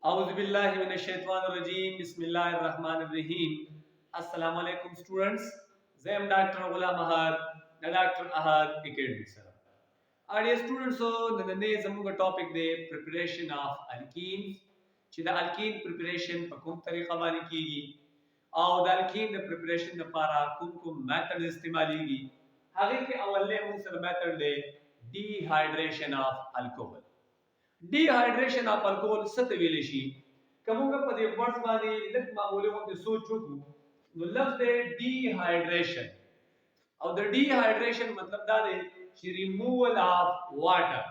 A'udhu billahi minash shaitanir rajeem. Bismillahir rahmanir rahim. Assalamu alaikum students. I am Dr. Ghulam Ahad, the Dr. Ahad Academy sir. Our dear students, so the name zamuga topic de preparation of alkenes. چې د alkene preparation په کوم طریقه باندې کیږي او د alkene د preparation لپاره کوم میتھډ استعماليږي هغه کې اولنې موږ سره میتھډ دی dehydration of alcohol. Dehydration of alcohol څه ته ویل شي کومه په دې ورډ باندې لږ معمولی وخت سوچ وکړو نو لفظ دی dehydration او د dehydration مطلب دا دی چې removal of water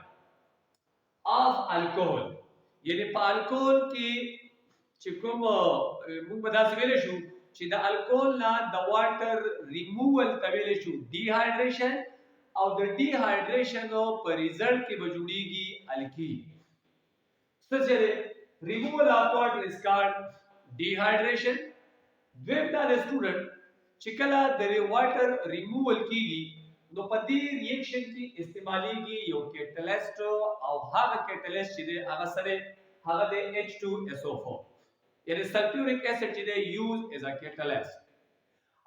of alcohol یعنی په الکول کې چې کوم موږ به داسې ویلی شو چې د الکول نه د واټر ریموول ته ویلی شو ډیهایډریشن او د ډیهایډریشن په ریزلټ کې به جوړیږي الکین څه چې دی ریموول آف واټر از کالډ ډیهایډریشن دویم دا دی سټوډنټ چې کله د واټر ریموول کیږي نو په دې ریاکشن کې استعماليږي یو کیټالیسټ او هغه کیټالیسټ چې دی هغه سره هغه د H2SO4 یعنی سلفیوریک اسید چې دی یوز ایز ا کیټالیسټ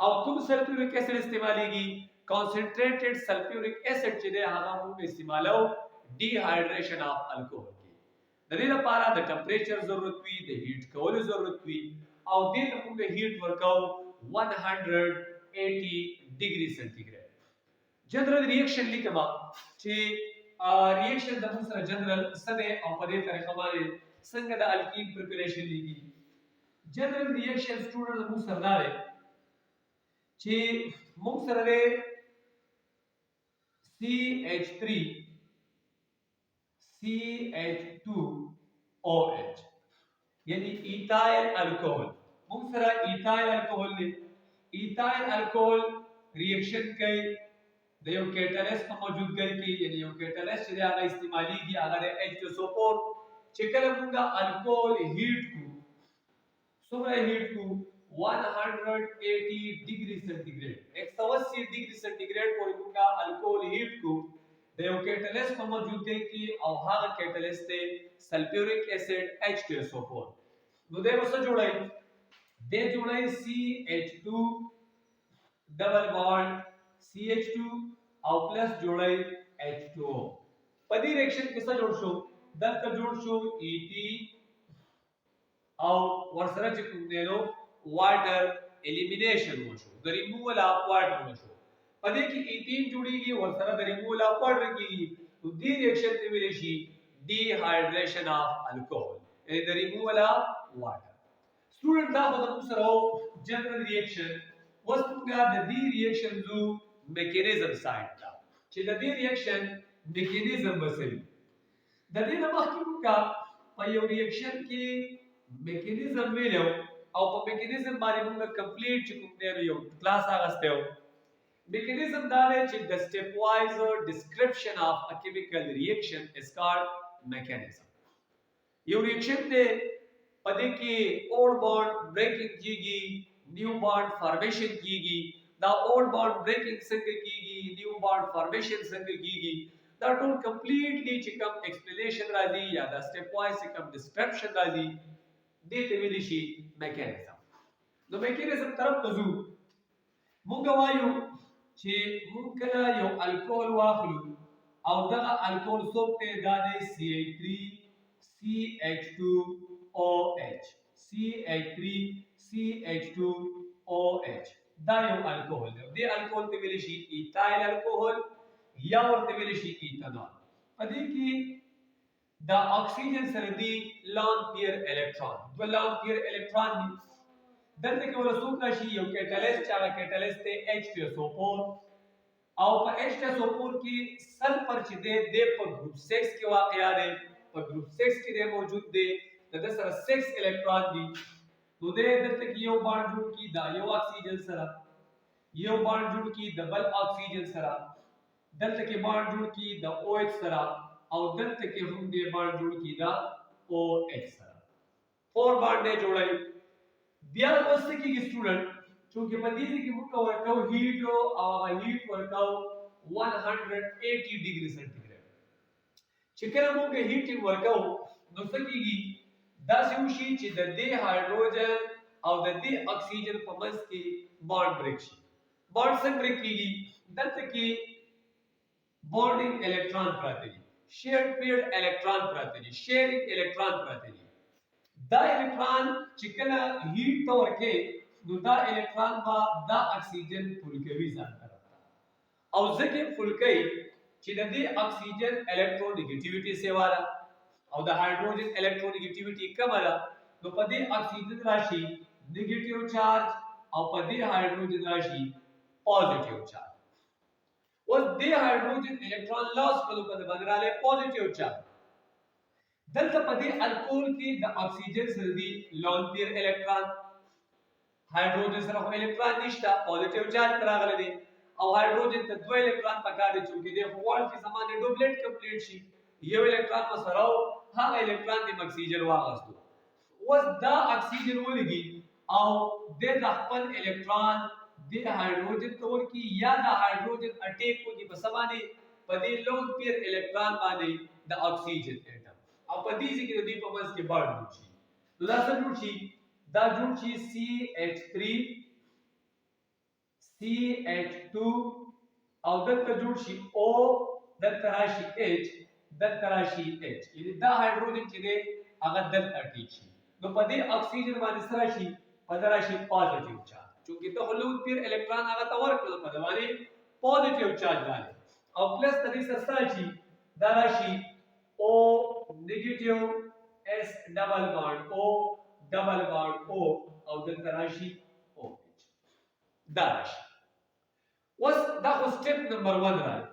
او کوم سلفیوریک اسید استعماليږي concentrated sulfuric acid چې دی هغه موږ استعمالو ډیهایډریشن اف الکوهول کې د دې لپاره د ټمپریچر ضرورت وي د هیټ کولو ضرورت وي او دې ته موږ هیټ ورکاو 180 ډیګري سنټیګریډ جنرال ریاکشن لیکما چې ریاکشن د موږ سره جنرال سده او په دې طریقه باندې څنګه د الکین پریپریشن لیکي جنرال ریاکشن سټوډنټ موږ سره دا دی چې موږ سره دی CH3 CH2OH یعنی ایتایل الکوهول موږ سره ایتایل الکوهول دی ایتایل الکوهول ریاکشن کوي د یو کیټالیسټ په موجودګۍ کې یعنی یو کیټالیسټ چې هغه استعماليږي هغه د H2SO4 چې کله موږ الکوهول هیټ کو څومره هیټ کو 180 ډیګري سنټیګریډ 180 ډیګري سنټیګریډ پورې موږ الکوهول هیټ کو د یو کیټالیسټ په موجودګۍ کې او هغه کیټالیسټ ته سلفیوریک اسید H2SO4 نو دا وسه جوړای د جوړای CH2 ډبل بانډ CH2 او پلس جوړای H2O په دې ریاکشن کې څه جوړ شو دلته جوړ شو ET او ورسره چې کوم دی نو واټر الیمینیشن وشو د ریموول اف واټر وشو په دې کې ایتین جوړیږي ورسره د ریموول اف واټر کیږي نو دې ریاکشن ته ویل شي ډیهایډریشن اف الکوهول یعنی د ریموول اف واټر سټوډنټ دا په موږ سره جنرال ریاکشن وسته د دې ریاکشن زو میکانیزم سایت دا چې د دې ریاکشن میکانیزم وسوي د دې نه مخکې موږ په یو ریاکشن کې میکانیزم ویلو او په میکانیزم باندې موږ کمپلیټ چې کوم دی یو کلاس اغسته میکانیزم دا دی چې د سټپ وایز ډیسکرپشن اف ا کیمیکل ریاکشن از کالډ میکانیزم یو ریاکشن دی په دې کې اولډ بانډ بریکینګ کیږي نیو بانډ فارمیشن کیږي دا اولډ بانډ بریکینګ څنګه کیږي نیو بانډ فارمیشن څنګه کیږي دا ټول کمپلیټلی چې کوم ایکسپلینیشن راځي یا دا سټپ وایز کوم ډیسکرپشن راځي دې ته ویل شي میکانیزم نو میکانیزم طرف ته ځو موږ وایو چې موږ کله یو الکوهول واخلو او دغه الکوهول څوک ته دا دی CH3 CH2OH CH3 CH2OH دا یو الکوهول دی د الکوهول ته ویل شي ایتایل الکوهول یا ورته ویل شي ایتانول په دې کې دا اکسیجن سره دی لون پیر الکترون دو لون پیر الکترون دي دلته کې ورسوک راشي یو کیټالیسټ هغه کیټالیسټ ته H2SO4 او په H2SO4 کې سلفر چې دی په ګروپ 6 کې واقع دی په ګروپ 6 کې دی موجود دی د سره 6 الکترون دي نو دلته کې یو بانډ جوړ کی دا یو اکسیجن سره یو بانډ جوړ کی ډبل اکسیجن سره دلته کې بانډ جوړ کی د OH سره او دلته کې هم دې بانډ جوړ کی دا OH سره فور بانډ نه جوړای بیا وسته کې سټوډنټ چې په دې کې موږ ورکاو هیټ او هیټ ورکاو 180 ډیګري سنټیګریډ چې کله موږ هیټ ورکاو نو څه کیږي دا سوشي چې د دې هایدروجن او د دې اکسیجن په منځ کې بانډ بریک شي. بانډ څنګه بریک کیږي؟ دلته کې بانډینګ الکترون پراته دي، شیئر پیډ الکترون پراته دي، شیئرینګ الکترون پراته دي. دا الکترون چې کله هیټ ته ورکې نو دا الکترون با دا اکسیجن فول کوي ځان طرف ته، او ځکه فول کوي چې د دې اکسیجن الکترونیګیټیویټي سیوا ده او د هایدروجن الکترونیګیټیویټي کمه ده، نو په دې اکسیجن راشي نیگیټیو چارج او په دې هایدروجن راشي پوزټیو چارج. اوس دې هایدروجن الکترون لاس کولو په باندې راځي پوزټیو چارج. دلته په دې الکول کې د اکسیجن سره دی لون پیر الکترون، هایدروجن سره خو الکترون نشته، پوزټیو چارج راغلی دی او هایدروجن ته دوه الکترون پکار دي چې د غوړ کې زمانه ډوبلیټ کمپلیټ شي. یو الکترون مسره هغه الکترون د اکسیجن واغستو. اوس دا اکسیجن ولګي او د خپل الکترون د هایدروجن تور کې یا د هایدروجن اٹیک کوي په سبانه په دې لون پیر الکترون باندې د اکسیجن اټم او په دې کې د دې په منځ کې بانډ جوړ شي. نو دا څه جوړ شي؟ دا جوړ شي CH3 CH2 او دلته جوړ شي O، دلته راشي H، دلته راشي H، یعنی دا هایدروجن چې دی هغه دلته اٹیک شي. نو په دې اکسیجن باندې سره شي په راشي پوزټیو چارج، چونکه ته لون پیر الکترون هغه ته ورکړل په باندې پوزټیو چارج باندې او پلس د دې سره شي دا راشي O نیگیټیو S ډبل بانډ O ډبل بانډ O او دلته راشي OH دا راشي. اوس دا خو سټپ نمبر 1 راځي.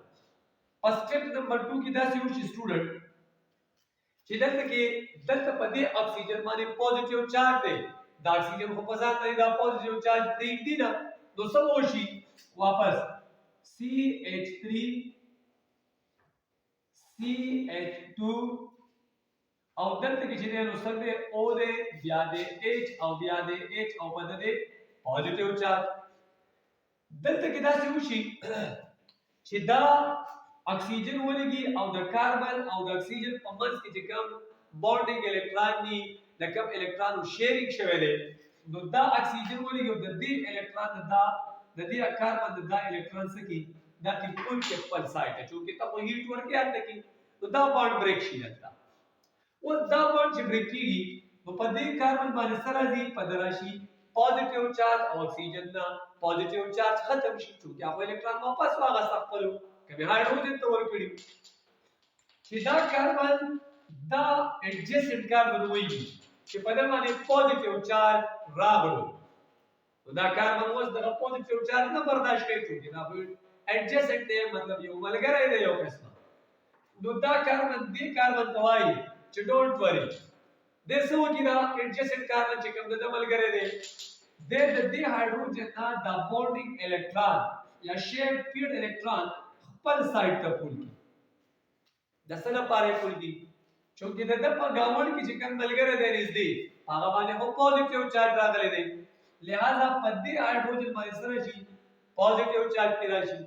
په سټپ نمبر 2 کې دا څه وشي سټوډنټ چې دلته په دې اکسیجن باندې پوزټیو چارج دی، دا اکسیجن خو په ځان دی دا پوزټیو چارج پرېږدي نه، نو څه وشي واپس CH3 CH2 او دلته کې چې نو سر دی O دی بیا دی H او بیا دی H او په دې پوزټیو چارج. دلته کې دا څه وشي چې دا اکسیجن ولګي او د کاربن او د اکسیجن په منځ کې چې کوم بانډینګ الکترون دي د کوم الکترون شیئرینګ شوی دی نو دا اکسیجن ولګي او د دې الکترون د دې کاربن د الکترون سره دا چې ټول کې خپل سایت چې ته په هیټ ورکې اته کې نو دا بانډ بریک شي. دلته او دا بانډ چې بریک کیږي نو په دې کاربن باندې سره دی په دراشي پوزټیو چارج او اکسیجن دا پوزټیو چارج ختم شي چې هغه الکترون واپس واغست خپلو کبه هایدروجن ته ورکړي چې دا کاربن دا ایڈجسټنټ کاربن وایي چې په دې باندې پوزټیو چارج راغلو نو دا کاربن اوس دغه پوزټیو چارج نه برداشت کوي چې دا ایڈجسټنټ دی مطلب یو ملګری دی یو قسم. نو دا کاربن دې کاربن ته وایي چې ډونټ وری د څه وکړي دا ایڈجسټنټ کاربن چې کوم د ملګری دی د دې هایدروجن دا د بانډینګ الکترون یا شیئر پیډ الکترون خپل سایت ته پول کی د څه لپاره پول کی چې د په گاوند کې چې کوم ملګری دی نږدې هغه باندې هو پوزټیو چارج راغلی دی، لہذا په دې هایدروجن باندې سره شي پوزټیو چارج کې راشي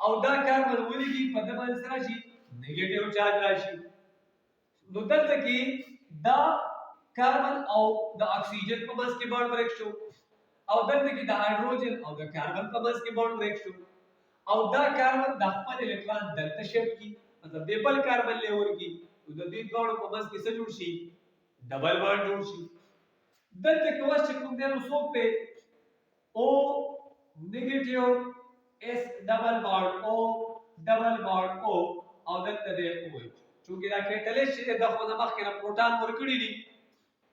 او دا کاربن ولګي په دې باندې سره شي نیگیټیو چارج راشي. نو دلته کې دا کاربن او د اکسیجن په منځ کې بانډ بریک شو او دلته کې د هایدروجن او د کاربن په منځ کې بانډ بریک شو او دا کاربن د خپل الکترون دلته شفت کی مطلب ډبل کاربن لیور کی نو د دې دوه په منځ کې څه جوړ شي ډبل بانډ جوړ شي. دلته کې اوس چې کوم دی نو څوک ته O نیگیټیو S ډبل بانډ O ډبل بانډ O او دلته دی OH چونکه دا کیټالیسټ چې د خو د مخکې نه پروټون ورکړي دي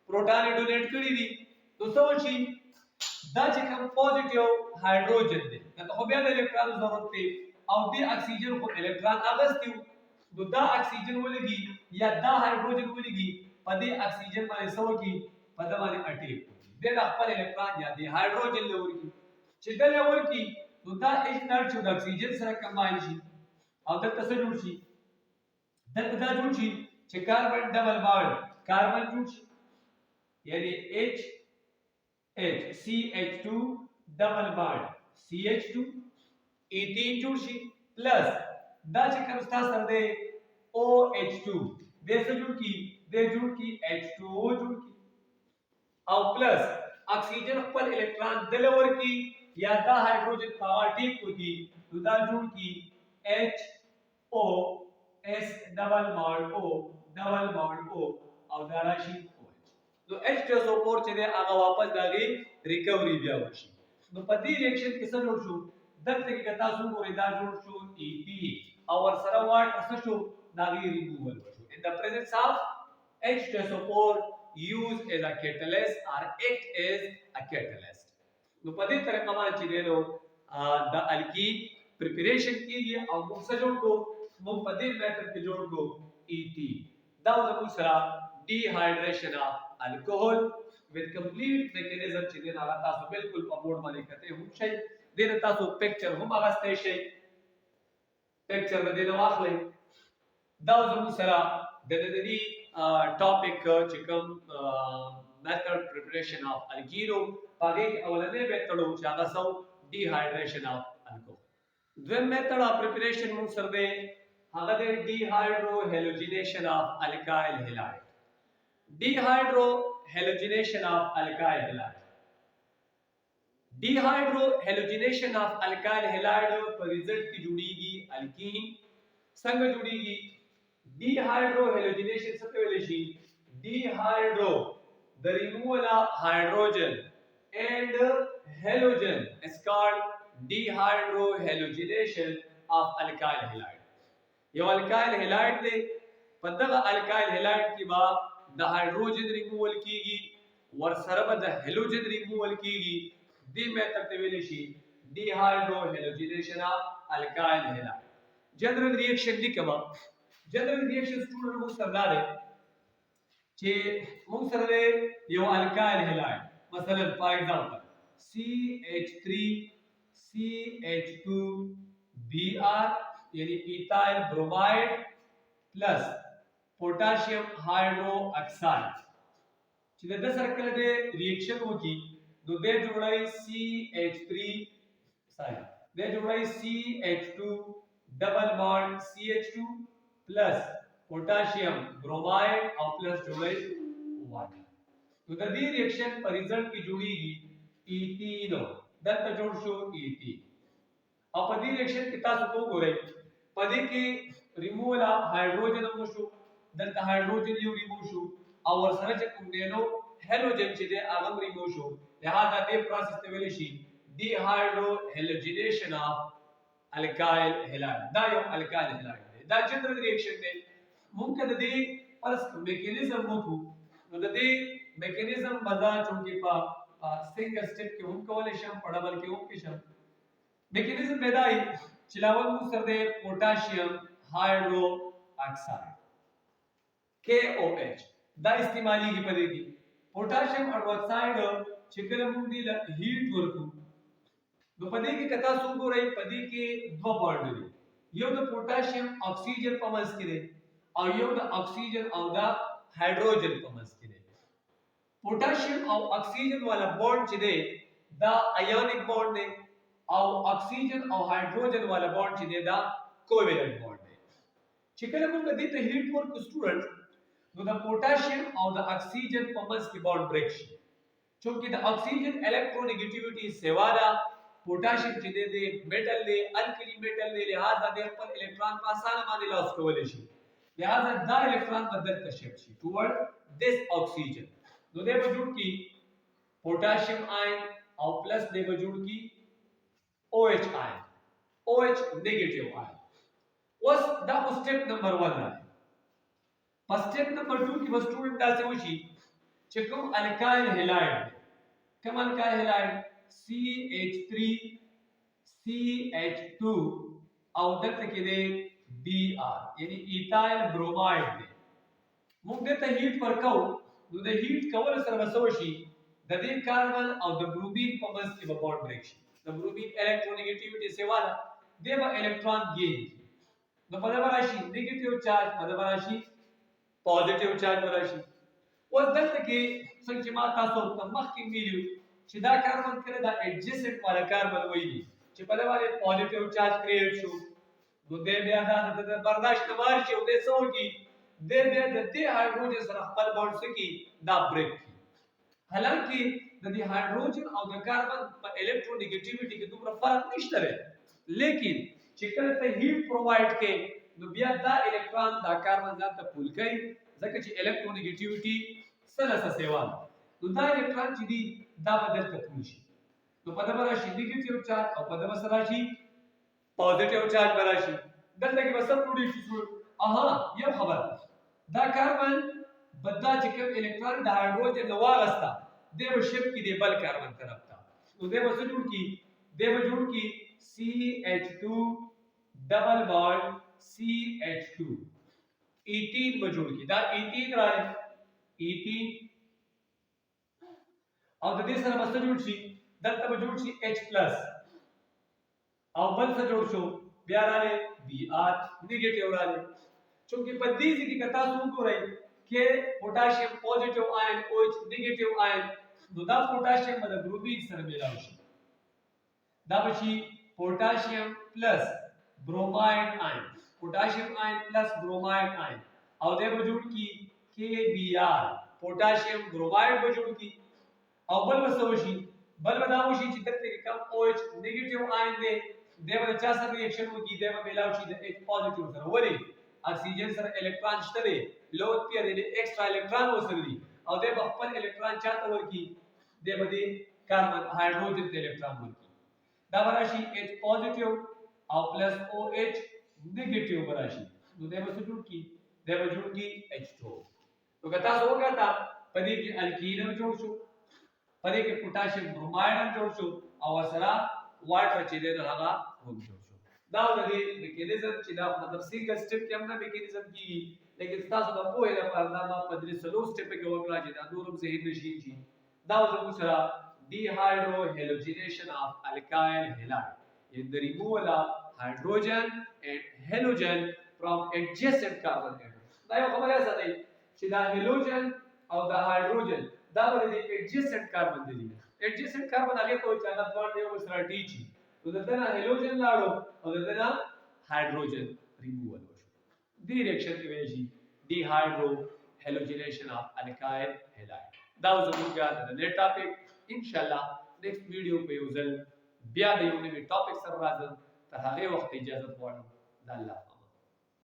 پروټون ډونیټ کړي دي نو څه وشي دا چې کوم پوزټیو هایدروجن دی دا خو بیا د الکترون ضرورت دی او د اکسیجن خو الکترون اغستیو نو دا اکسیجن ولګي یا دا هایدروجن ولګي په دې اکسیجن باندې څه وکړي په دې باندې اٹیک د خپل الکترون یا د هایدروجن لوري چې د لوري نو دا H نر چې د اکسیجن سره کمباین شي او دلته څه جوړ شي دلته دا جوړ شي چې کاربن ډبل بانډ کاربن جوړ شي یعنی H CH2 ډبل بانډ CH2 ایتین جوړ شي پلس دا چې کوم تاسو سره دی OH2 د څه جوړ کی د جوړ کی H2O جوړ کی او پلس اکسیجن خپل الکترون دلور کی یا دا هایدروجن پاوټیک کی نو دا جوړ کی HO S ډبل بانډ O او دا راشي OH نو H2SO4 چې دی هغه واپس داغي ریکوري بیا وشي نو په دې ریاکشن کې څه جوړ شو دلته کې کتا سو ګورې دا جوړ شو EP او ورسره واټ څه شو داغي ریموول وشو in the presence of H2SO4 used as a catalyst or act as a catalyst نو په دې طریقه باندې چې دینو د الکی preparation کیږي او موږ څه جوړ کو موږ په دې میتھډ کې جوړ کو ET دا زموږ سره dehydration of alcohol with complete mechanism چې دین هغه تاسو بالکل په بورډ باندې کته هم شي دین تاسو پکچر هم هغه ستې شي پکچر د دې واخلئ دا زموږ سره د دې ټاپک چې کوم method preparation of alkene پاره اولنې میتھډ چې هغه سو dehydration of alcohol دویم میتھډ of preparation موږ سره دی هغه د dehydrohalogenation of alkyl halide dehydrohalogenation of alkyl halide dehydrohalogenation of alkyl halide په ریزلټ کې جوړیږي الکین څنګه جوړیږي dehydrohalogenation څه ته ویل شي dehydro the removal of hydrogen and halogen is called dehydrohalogenation of alkyl halide یو alkyl halide دی په دغه alkyl halide کې با د hydrogen removal کیږي ورسره به د halogen removal کیږي دې میتھډ ته ویل شي dehydrohalogenation of alkyl halide general reaction دي کما general reaction student موږ سره لاره چې موږ سره یو alkyl halide مثلا for example CH3CH2Br یعنی ethyl bromide plus potassium hydroxide چې د سره د ریاکشن وکي نو د جوړای CH3 د جوړای CH2 ډبل بانډ CH2 plus potassium bromide او plus جوړای water نو د دې ریاکشن په ریزلټ کې جوړیږي ایتینو دلته جوړ شو ایتی او په دې ریاکشن کې تاسو وګورئ په دې کې ریموول اف هایدروجن هم شو دلته هایدروجن یو ریموو شو او ورسره چې کوم دینو هالوجن چې دی هغه ریموو شو لہذا دې پروسس ته ویل شي dehydrohalogenation of alkyl halide دا یو alkyl halide دی دا جنرال ریاکشن دی ممکن دې پرس میکانیزم وکړو نو د دې میکانیزم بدا چونکی په سنگل سټیپ کې هم کولای شم په ډبل کې هم کې شم میکانیزم پیدای چې لاول مو سره د پوتاشیم هایدرو اکساید KOH دا استعمالي کې پدې کې پوتاشیم هایدروکساید چې کله موږ دی له هیټ ورکو نو پدې کې کتا څو ګورای پدې کې دوه بانډ دي یو د پوتاشیم اکسیجن په منځ کې دی او یو د اکسیجن او د هایدروجن په منځ کې دی پوتاشیم او اکسیجن والا بانډ چې دی دا ایونیک بانډ دی او اکسیجن او هایدروجن والا بانډ چې دی دا کوویلنٹ بانډ دی چې کله موږ دې ته هیټ ورکو سټوډنټ نو د پوتاشیم او د اکسیجن په منځ کې بانډ بریک شي چونکه د اکسیجن الکترونیګیټیویټي سیوا ده پوتاشیم چې دی میټل دی الکلی میټل دی لہذا د خپل الکترون په اسانه باندې لاس کولای شي لہذا دا الکترون بدل تشپ شي ټورډ دیس اکسیجن نو دې وجود کی پوتاشیم آئن او پلس دې وجود کی OH آئن OH نیگیټیو آئن اوس دا سټیپ نمبر 1 دی په سټیپ نمبر 2 کې وسټوډنټ تاسو وشي چې کوم الکایل هالایډ کوم الکایل هالایډ CH3 CH2 او دلته کې دی Br یعنی ایتایل برومایډ دی موږ دته هیټ ورکاو نو د هیټ کول سره وسو شي د دې کاربن او د برومین په منځ کې به بانډ بریک شي د برومین الکترونیګیټیویټي سیوا ده د به الکترون گین نو په دغه راشي نیگیټیو چارج په دغه راشي پوزټیو چارج راشي او دلته کې څنګه ما تاسو ته مخکې ویلو چې دا کاربن کړه دا ایڈجسنټ والا کاربن وایي چې په دغه پوزټیو چارج کریټ شو نو دې بیا دا د برداشت نه مار شي او دې څو کې د دې هایدروجن سره خپل بانډ سکی دا بریک کی حالانکه د دې هایدروجن او د کاربن په الکترونیګیټیویټي کې دومره فرق نشته لري لیکن چې کله ته هیټ پرووایډ کې نو بیا دا الکترون دا کاربن ځان ته پول کوي ځکه چې الکترونیګیټیویټي سره سیوان نو دا الکترون چې دی دا بدل کول شي نو په دغه راشي نیگیټیو چارج او په دغه سره راشي پوزټیو چارج براشي دلته کې بس پروډیوس شو اها یو خبر دا کاربن بدا چې کوم الکترون د هایدروجن نو واغستا د به شپ کې دی بل کاربن طرف ته نو د به جوړ کی CH2 ډبل بانډ CH2 18 به جوړ کی دا 18 راځي 18 او د دې سره بس جوړ شي دلته به جوړ شي H+ او بل څه جوړ شو بیا راځي Br نیگیټیو راځي چونکه په دې کې کتا څو کوي کې پوټاشیم پوزټیو آیون OH نیگیټیو آیون نو دا پوټاشیم د برومین سره ملاوي شي دا بشي پوټاشیم پلس بروماید آیون پوټاشیم آیون پلس بروماید آیون او د به جوړ کی KBr پوټاشیم بروماید به جوړ کی او بل وسوشي بل بداوشي چې دلته کم OH نیگیټیو آیون دی د چا سره ریاکشن وکي د ملاوي شي د H پوزټیو سره ولی اکسیجن سره الکترون شته دی لو پیر دی ایکسترا الکترون وسره دی او د خپل الکترون چاته ورکی د بده کاربن هایدروجن ته الکترون ورکی دا راشي H پوزټیو او پلس OH نیگیټیو راشي نو د به جوړ کی H2 نو کتا څه وکړه پدې کې الکین جوړ شو پدې کې پوټاشیم بروماید جوړ شو او سره واټر چې د هغه هم جوړ شو دا د میکانیزم چې دا مطلب سنگل سټپ کې هم نه میکانیزم کیږي لیکن تاسو د پوهه لپاره دا ما په درې سلو سټپ کې وکړه چې دا نورم ذهن نشي شي دا زموږ سره dehydrohalogenation of alkyl halide in the removal of hydrogen and halogen from adjacent carbon atoms دا یو خبره ده چې دا هالوجن او دا هایدروجن دا ولې adjacent carbon دي adjacent carbon هغه ته چې دا دوه یو سره ډی چی نو دغه هالوجن لاړو او دغه هایدروجن ریموول وشو دې ریاکشن کې ویل شي dehydrohalogenation of alkyl halide دا زموږه د نن ټاپک ان شاء الله نیکسټ ویډیو په یو ځل بیا د یو نوې ټاپک سره راځم تر هغه وخت اجازه غواړم د الله